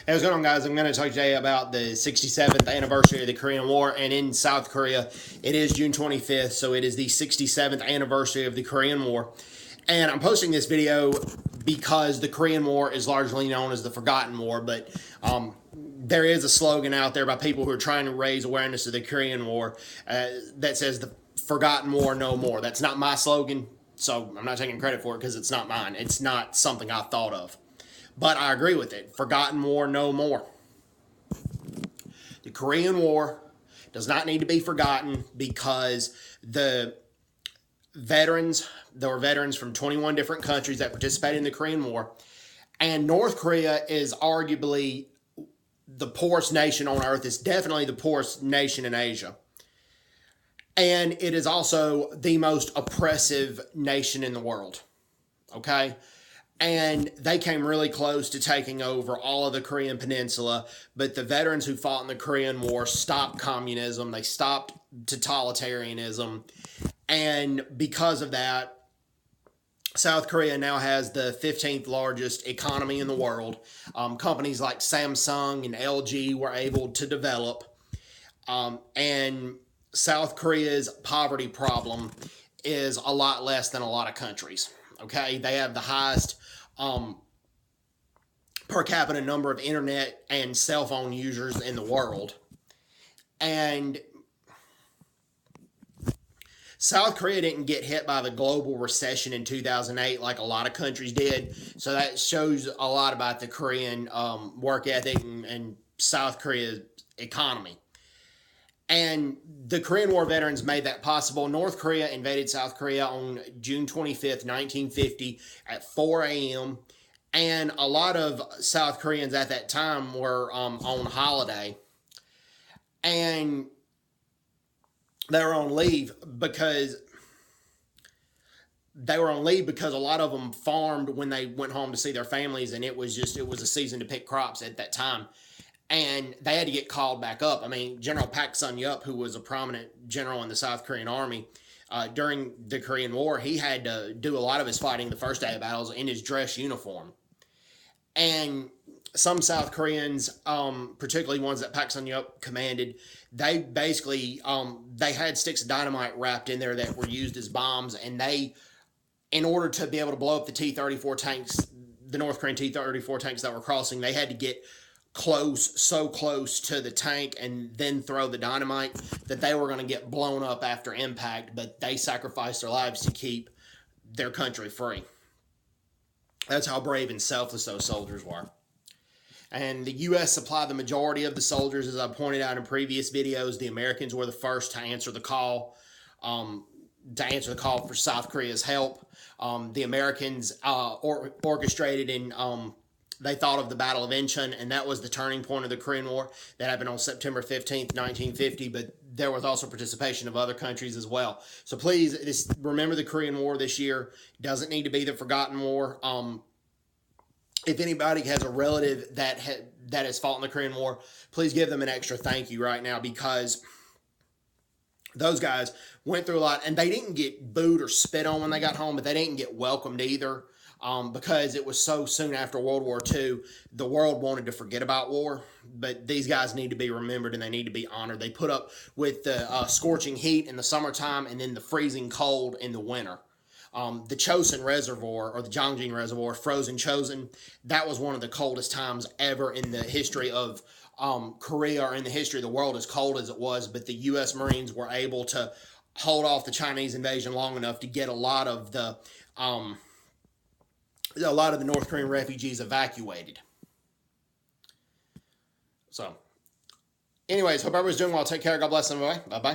Hey, what's going on, guys? I'm going to talk today about the 67th anniversary of the Korean War, and in South Korea, it is June 25th, so it is the 67th anniversary of the Korean War. And I'm posting this video because the Korean War is largely known as the Forgotten War, but there is a slogan out there by people who are trying to raise awareness of the Korean War that says the Forgotten War no more. That's not my slogan, so I'm not taking credit for it because it's not mine. It's not something I thought of. But I agree with it. Forgotten War no more. The Korean War does not need to be forgotten because there were veterans from 21 different countries that participated in the Korean War. And North Korea is arguably the poorest nation on earth. It's definitely the poorest nation in Asia. And it is also the most oppressive nation in the world. Okay? And they came really close to taking over all of the Korean peninsula, but the veterans who fought in the Korean War stopped communism, they stopped totalitarianism, and because of that, South Korea now has the 15th largest economy in the world. Companies like Samsung and LG were able to develop, and South Korea's poverty problem is a lot less than a lot of countries. Okay, they have the highest per capita number of internet and cell phone users in the world. And South Korea didn't get hit by the global recession in 2008 like a lot of countries did. So that shows a lot about the Korean work ethic and South Korea's economy. And the Korean War veterans made that possible. North Korea invaded South Korea on June 25th, 1950 at 4 a.m. And a lot of South Koreans at that time were on holiday. And they were on leave because a lot of them farmed when they went home to see their families. And it was a season to pick crops at that time. And they had to get called back up. I mean, General Pak Sun-yup, who was a prominent general in the South Korean army during the Korean War, he had to do a lot of his fighting the first day of battles in his dress uniform. And some South Koreans, particularly ones that Pak Sun-yup commanded, they basically, they had sticks of dynamite wrapped in there that were used as bombs. And in order to be able to blow up the T-34 tanks, the North Korean T-34 tanks that were crossing, they had to get so close to the tank and then throw the dynamite that they were going to get blown up after impact, but they sacrificed their lives to keep their country free. That's how brave and selfless those soldiers were. And the U.S. supplied the majority of the soldiers, as I pointed out in previous videos. The Americans were the first to answer the call, for South Korea's help. The Americans orchestrated and they thought of the Battle of Incheon, and that was the turning point of the Korean War. That happened on September 15th, 1950, but there was also participation of other countries as well. So please, remember the Korean War this year. Doesn't need to be the Forgotten War. If anybody has a relative that has fought in the Korean War, please give them an extra thank you right now, because those guys went through a lot, and they didn't get booed or spit on when they got home, but they didn't get welcomed either. Because it was so soon after World War II, the world wanted to forget about war. But these guys need to be remembered, and they need to be honored. They put up with the scorching heat in the summertime and then the freezing cold in the winter. The Chosin Reservoir, or the Jongjin Reservoir, frozen Chosin, that was one of the coldest times ever in the history of Korea, or in the history of the world, as cold as it was. But the U.S. Marines were able to hold off the Chinese invasion long enough to get a lot of the North Korean refugees evacuated. So, anyways, hope everybody's doing well. Take care. God bless them. Bye-bye.